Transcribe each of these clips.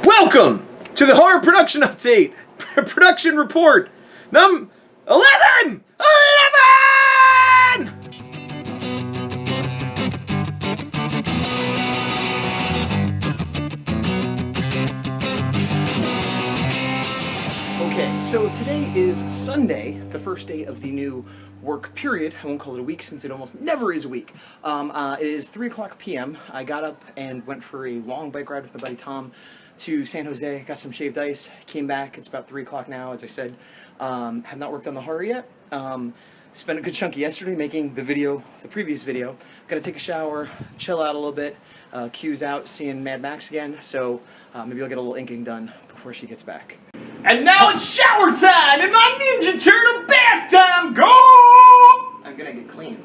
Welcome to the horror production update, production report, 11! 11! Okay, so today is Sunday, the first day of the new work period. I won't call it a week since it almost never is a week. It is 3 o'clock p.m. I got up and went for a long bike ride with my buddy Tom to San Jose, got some shaved ice, came back. It's about 3 o'clock now, as I said. Have not worked on the horror yet. Spent a good chunk of yesterday making the previous video. Gonna take a shower, chill out a little bit. Q's out seeing Mad Max again, so maybe I'll get a little inking done before she gets back. And now it's shower time in my Ninja Turtle bath time. Go! I'm gonna get clean.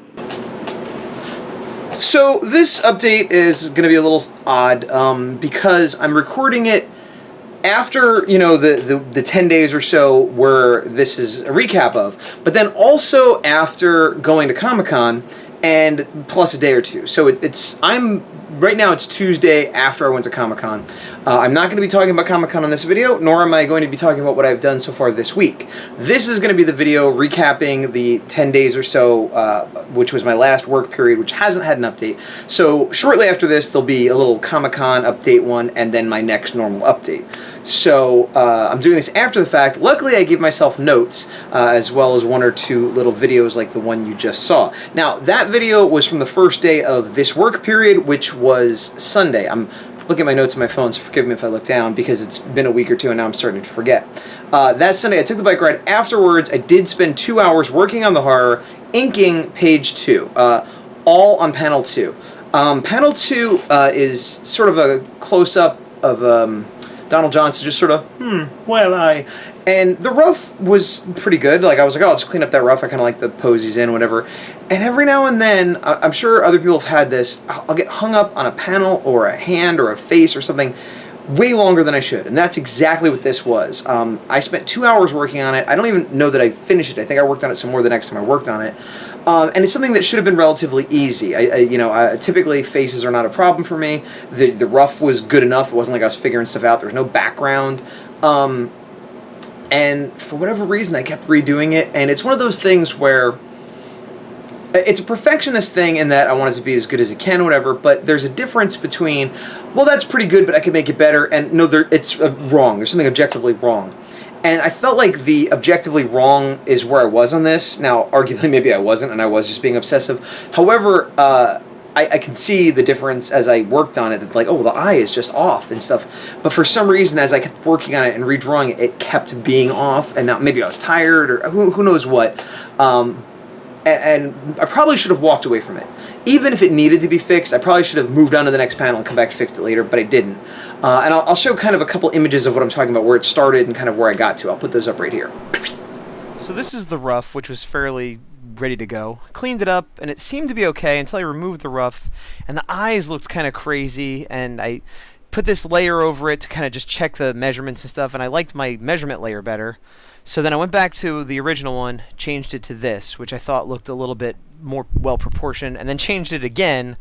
So this update is gonna be a little odd because I'm recording it after, you know, the 10 days or so where this is a recap of, but then also after going to Comic-Con and plus a day or two. So right now it's Tuesday after I went to Comic-Con. I'm not going to be talking about Comic-Con on this video, nor am I going to be talking about what I've done so far this week. This is going to be the video recapping the 10 days or so, which was my last work period, which hasn't had an update. So shortly after this, there'll be a little Comic-Con update one, and then my next normal update. So I'm doing this after the fact. Luckily, I gave myself notes, as well as 1 or 2 little videos like the one you just saw. Now, that video was from the first day of this work period, which was Sunday. I'm looking at my notes on my phone, so forgive me if I look down, because it's been a week or two and now I'm starting to forget. That Sunday, I took the bike ride. Afterwards, I did spend 2 hours working on the horror, inking page 2, all on panel 2. Panel 2 is sort of a close-up of Donald Johnson, just sort of, and the rough was pretty good. Like, I was like, oh, I'll just clean up that rough. I kind of like the pose he's in, whatever. And every now and then, I'm sure other people have had this, I'll get hung up on a panel or a hand or a face or something way longer than I should. And that's exactly what this was. I spent 2 hours working on it. I don't even know that I finished it. I think I worked on it some more the next time I worked on it. And it's something that should have been relatively easy. Typically faces are not a problem for me. The rough was good enough. It wasn't like I was figuring stuff out. There was no background. And for whatever reason, I kept redoing it. And it's one of those things where it's a perfectionist thing in that I want it to be as good as it can, whatever, but there's a difference between, well, that's pretty good, but I can make it better, and no, it's wrong. There's something objectively wrong. And I felt like the objectively wrong is where I was on this. Now, arguably, maybe I wasn't, and I was just being obsessive. However, I can see the difference as I worked on it, that like, oh, the eye is just off and stuff. But for some reason, as I kept working on it and redrawing it, it kept being off, and now maybe I was tired, or who knows what. And I probably should have walked away from it. Even if it needed to be fixed, I probably should have moved on to the next panel and come back and fixed it later, but I didn't. And I'll show kind of a couple images of what I'm talking about, where it started and kind of where I got to. I'll put those up right here. So this is the rough, which was fairly ready to go. Cleaned it up, and it seemed to be okay until I removed the rough, and the eyes looked kind of crazy, and I put this layer over it to kind of just check the measurements and stuff, and I liked my measurement layer better. So then I went back to the original one, changed it to this, which I thought looked a little bit more well-proportioned, and then changed it again.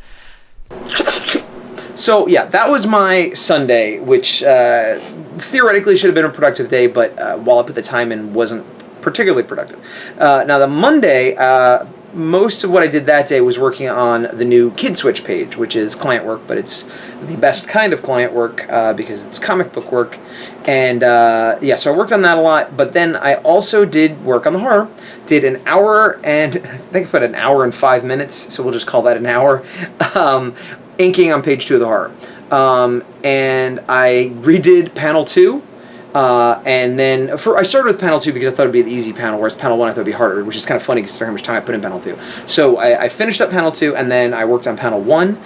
So yeah, that was my Sunday, which theoretically should have been a productive day, but while I put the time in, wasn't particularly productive. Now the Monday, most of what I did that day was working on the new Kid Switch page, which is client work, but it's the best kind of client work because it's comic book work. And yeah, so I worked on that a lot, but then I also did work on the horror. Did an hour and, I think I put an hour and 5 minutes, so we'll just call that an hour, inking on page 2 of the horror. And I redid panel 2. And then I started with panel 2 because I thought it'd be the easy panel, whereas panel 1 I thought it'd be harder, which is kind of funny considering how much time I put in panel 2. So I finished up panel 2, and then I worked on panel 1.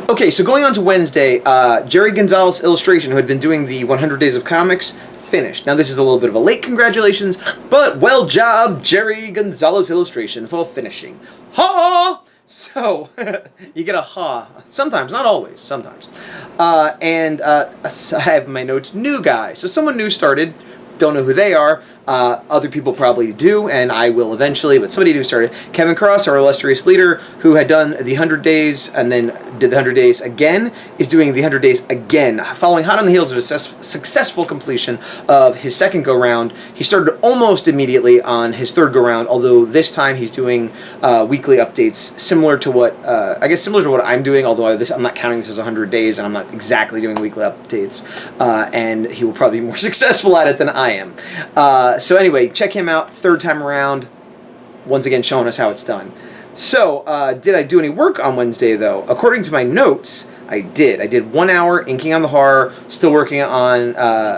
Okay, so going on to Wednesday, Jerry Gonzalez Illustration, who had been doing the 100 Days of Comics, finished. Now this is a little bit of a late congratulations, but well job, Jerry Gonzalez Illustration, for finishing. Ha! So, you get a ha. Sometimes, not always, sometimes. I have my notes, new guy. So someone new started, don't know who they are. Other people probably do, and I will eventually, but somebody new started. Kevin Cross, our illustrious leader, who had done the 100 days and then did the 100 days again, is doing the 100 days again, following hot on the heels of a successful completion of his second go-round. He started almost immediately on his third go-round, although this time he's doing weekly updates similar to what, I guess similar to what I'm doing, although I'm not counting this as 100 days, and I'm not exactly doing weekly updates, and he will probably be more successful at it than I am. So anyway, check him out, third time around, once again showing us how it's done. So, did I do any work on Wednesday, though? According to my notes, I did. I did 1 hour inking on the horror, still working on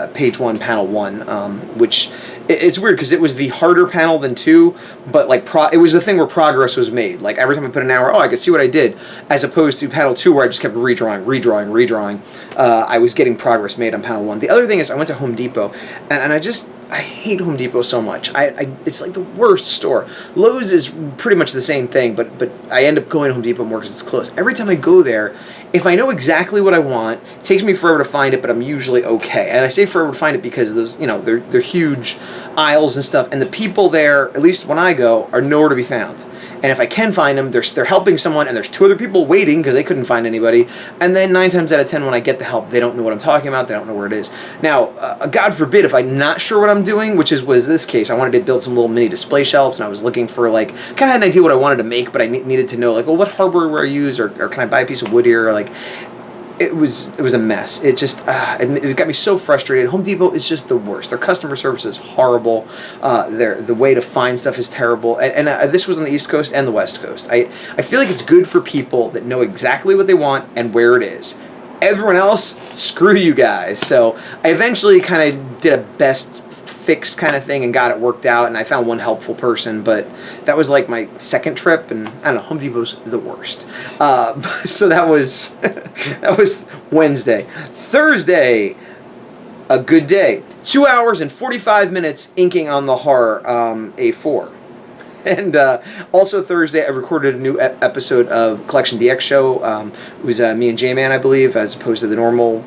page 1, panel 1, which it's weird because it was the harder panel than 2, but like it was the thing where progress was made. Like every time I put an hour, oh, I could see what I did, as opposed to panel 2 where I just kept redrawing. I was getting progress made on panel 1. The other thing is I went to Home Depot, and I hate Home Depot so much. It's like the worst store. Lowe's is pretty much the same thing, but I end up going to Home Depot more because it's close. Every time I go there, if I know exactly what I want, it takes me forever to find it, but I'm usually okay. And I say forever to find it because those, they're huge aisles and stuff, and the people there, at least when I go, are nowhere to be found. And if I can find them, they're helping someone, and there's 2 other people waiting because they couldn't find anybody. And then 9 times out of 10, when I get the help, they don't know what I'm talking about. They don't know where it is. Now, God forbid if I'm not sure what I'm doing, which was this case. I wanted to build some little mini display shelves, and I was looking for kind of had an idea what I wanted to make, but I needed to know well, what hardware would I use, or can I buy a piece of wood here, or it was a mess. It just it got me so frustrated. Home Depot is just the worst. Their customer service is horrible. The way to find stuff is terrible. And this was on the East Coast and the West Coast. I feel like it's good for people that know exactly what they want and where it is. Everyone else, screw you guys. So I eventually kind of did a best fix kind of thing and got it worked out, and I found one helpful person, but that was like my second trip, and I don't know, Home Depot's the worst. So that was that was Wednesday. Thursday, a good day. 2 hours and 45 minutes inking on the horror A4. And also Thursday, I recorded a new episode of Collection DX Show. It was me and J-Man, I believe, as opposed to the normal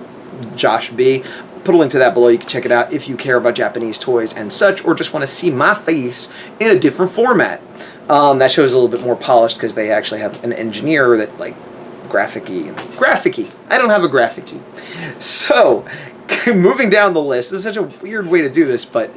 Josh B. Put a link to that below. You can check it out if you care about Japanese toys and such, or just want to see my face in a different format. That show is a little bit more polished because they actually have an engineer that, graphic-y. I don't have a graphic-y. So, moving down the list, this is such a weird way to do this, but,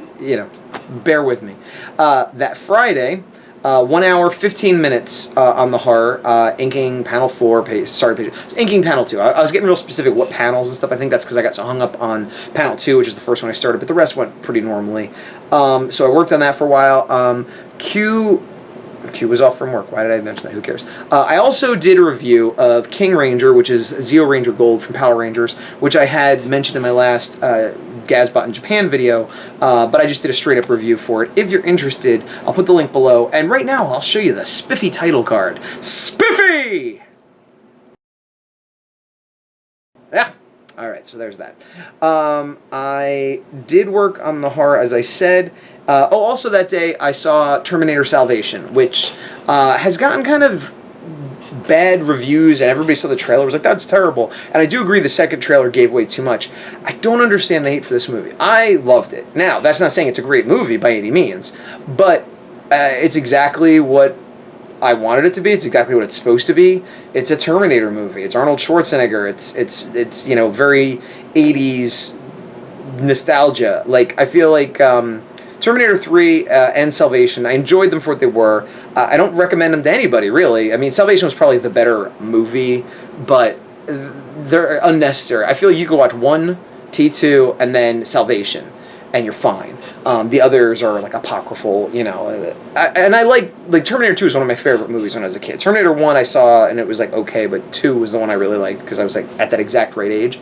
bear with me. That Friday, 1 hour, 15 minutes on the horror, inking panel 4, inking panel 2. I was getting real specific what panels and stuff. I think that's because I got so hung up on panel 2, which is the first one I started, but the rest went pretty normally. So I worked on that for a while. Q was off from work. Why did I mention that? Who cares? I also did a review of King Ranger, which is Zeo Ranger Gold from Power Rangers, which I had mentioned in my last Gazbot in Japan video, but I just did a straight-up review for it. If you're interested, I'll put the link below. And right now, I'll show you the Spiffy title card. Spiffy! Yeah. All right, so there's that. I did work on the horror, as I said. Also that day, I saw Terminator Salvation, which has gotten kind of bad reviews, and everybody saw the trailer, was like, that's terrible. And I do agree the second trailer gave away too much. I don't understand the hate for this movie. I loved it. Now, that's not saying it's a great movie by any means, but it's exactly what I wanted it to be. It's exactly what it's supposed to be. It's a Terminator movie. It's Arnold Schwarzenegger. It's very 80s nostalgia. I feel like Terminator 3 and Salvation, I enjoyed them for what they were. I don't recommend them to anybody, really. I mean, Salvation was probably the better movie, but they're unnecessary. I feel like you could watch 1, T2, and then Salvation, and you're fine. The others are apocryphal, and I like Terminator 2 is one of my favorite movies when I was a kid. Terminator 1 I saw and it was okay, but 2 was the one I really liked because I was at that exact right age.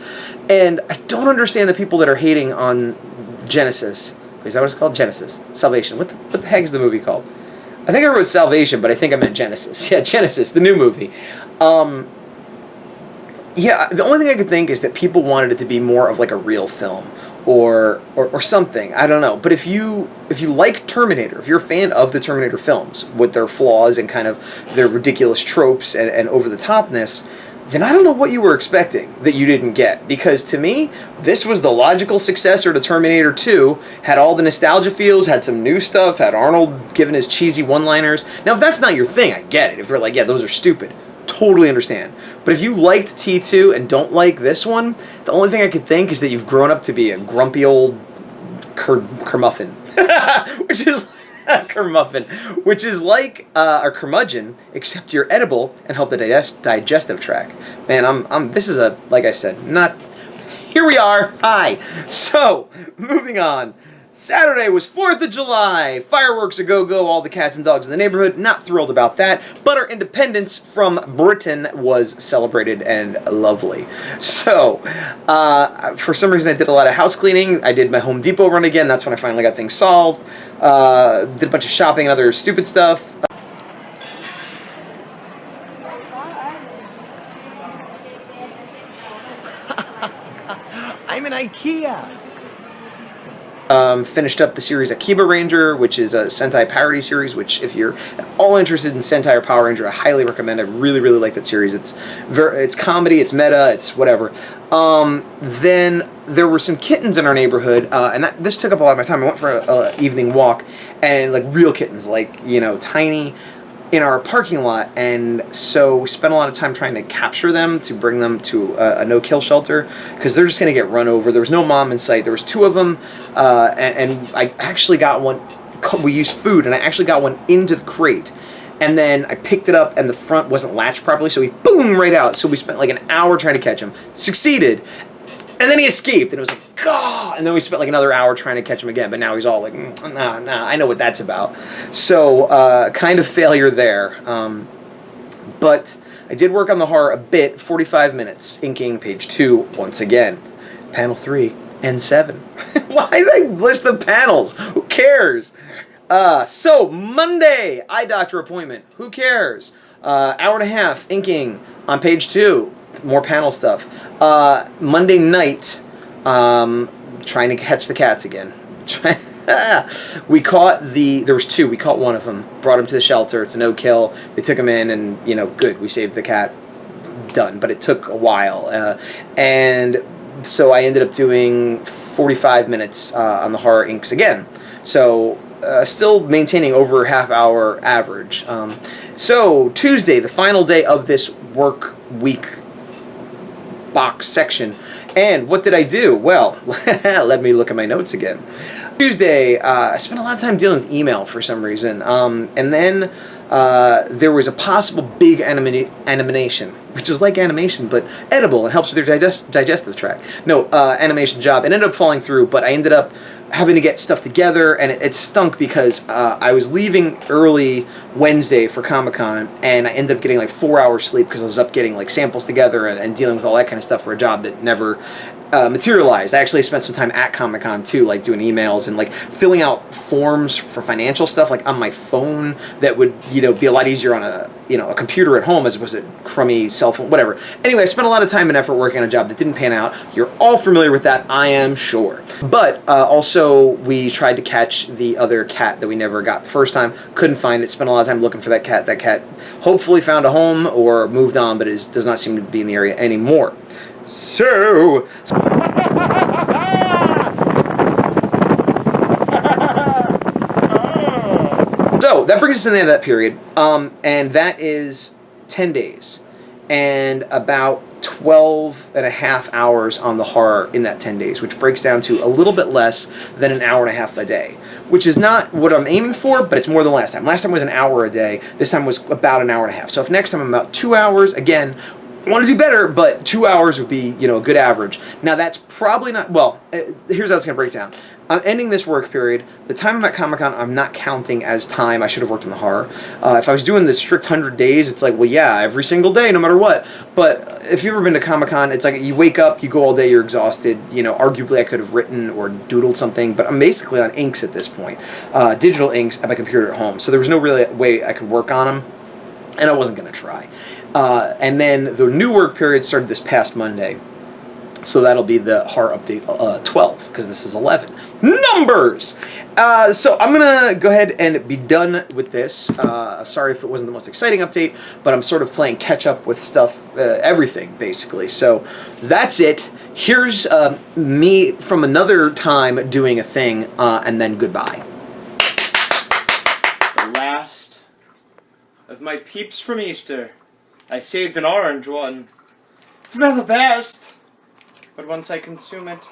And I don't understand the people that are hating on Genesis. Is that what it's called? Genesis. Salvation. What the heck is the movie called? I think I wrote Salvation, but I think I meant Genesis. Yeah, Genesis, the new movie. Yeah, the only thing I could think is that people wanted it to be more of a real film or something. I don't know. But if you like Terminator, if you're a fan of the Terminator films with their flaws and kind of their ridiculous tropes and over the topness, then I don't know what you were expecting that you didn't get. Because to me, this was the logical successor to Terminator 2, had all the nostalgia feels, had some new stuff, had Arnold giving his cheesy one-liners. Now, if that's not your thing, I get it. If you're like, yeah, those are stupid, totally understand. But if you liked T2 and don't like this one, the only thing I could think is that you've grown up to be a grumpy old curmuffin. Which is... curmuffin, which is like a curmudgeon, except you're edible and help the digestive tract. Man, this is a, like I said, not, here we are, hi. So, moving on. Saturday was 4th of July, fireworks a go-go, all the cats and dogs in the neighborhood, not thrilled about that, but our independence from Britain was celebrated and lovely. So, for some reason I did a lot of house cleaning, I did my Home Depot run again, that's when I finally got things solved, did a bunch of shopping and other stupid stuff. I'm in IKEA! Finished up the series Akiba Ranger, which is a Sentai parody series, which if you're at all interested in Sentai or Power Ranger, I highly recommend. I really, really like that series. It's comedy, it's meta, it's whatever. Then there were some kittens in our neighborhood, and this took up a lot of my time. I went for an evening walk, and like real kittens, like, you know, tiny, in our parking lot, and so we spent a lot of time trying to capture them to bring them to a no-kill shelter, because they're just going to get run over. There was no mom in sight. There was 2 of them, and I actually got one. We used food, and I actually got one into the crate, and then I picked it up, and the front wasn't latched properly, so he boom right out. So we spent like an hour trying to catch him. Succeeded. And then he escaped, and it was like, God! And then we spent like another hour trying to catch him again, but now he's all like, nah, I know what that's about. So, kind of failure there. But I did work on the horror a bit, 45 minutes, inking page 2 once again. Panel 3 and 7. Why did I list the panels? Who cares? So, Monday, eye doctor appointment. Who cares? Hour and a half, inking on page 2. More panel stuff. Monday night, trying to catch the cats again. We caught there was 2. We caught one of them, brought him to the shelter. It's a no-kill. They took him in, and, you know, good. We saved the cat. Done. But it took a while. And so I ended up doing 45 minutes on the horror inks again. So still maintaining over half-hour average. So Tuesday, the final day of this work week box section. And what did I do? Well, let me look at my notes again. Tuesday, I spent a lot of time dealing with email for some reason. And then there was a possible big animation, which is like animation, but edible and helps with your digestive tract. No, animation job. It ended up falling through, but I ended up having to get stuff together, and it stunk because I was leaving early Wednesday for Comic-Con, and I ended up getting like 4 hours sleep because I was up getting like samples together and dealing with all that kind of stuff for a job that never materialized. I actually spent some time at Comic-Con too, like doing emails and like filling out forms for financial stuff, like on my phone, that would, you know, be a lot easier on a computer at home as opposed to crummy cell phone, whatever. Anyway, I spent a lot of time and effort working on a job that didn't pan out. You're all familiar with that, I am sure. But also, we tried to catch the other cat that we never got the first time. Couldn't find it. Spent a lot of time looking for that cat. That cat hopefully found a home or moved on, but does not seem to be in the area anymore. So that brings us to the end of that period, and that is 10 days, and about 12 and a half hours on the horror in that 10 days, which breaks down to a little bit less than an hour and a half a day, which is not what I'm aiming for, but it's more than last time. Last time was an hour a day. This time was about an hour and a half. So if next time I'm about 2 hours, again, I want to do better, but 2 hours would be, you know, a good average. Now that's probably not, well, here's how it's going to break down. I'm ending this work period. The time I'm at Comic-Con, I'm not counting as time I should have worked in the horror. If I was doing the strict 100 days, it's like, well, yeah, every single day, no matter what. But if you've ever been to Comic-Con, it's like you wake up, you go all day, you're exhausted. You know, arguably I could have written or doodled something, but I'm basically on inks at this point. Digital inks at my computer at home. So there was no really way I could work on them, and I wasn't going to try. And then the new work period started this past Monday. So that'll be the HAR update 12, because this is 11. Numbers! So I'm going to go ahead and be done with this. Sorry if it wasn't the most exciting update, but I'm sort of playing catch-up with stuff, everything, basically. So that's it. Here's me from another time doing a thing, and then goodbye. The last of my peeps from Easter. I saved an orange one. They're the best. But once I consume it,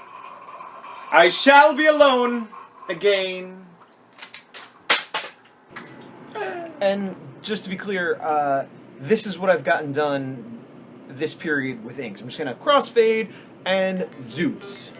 I shall be alone again. And just to be clear, this is what I've gotten done this period with inks. I'm just going to crossfade and zoots.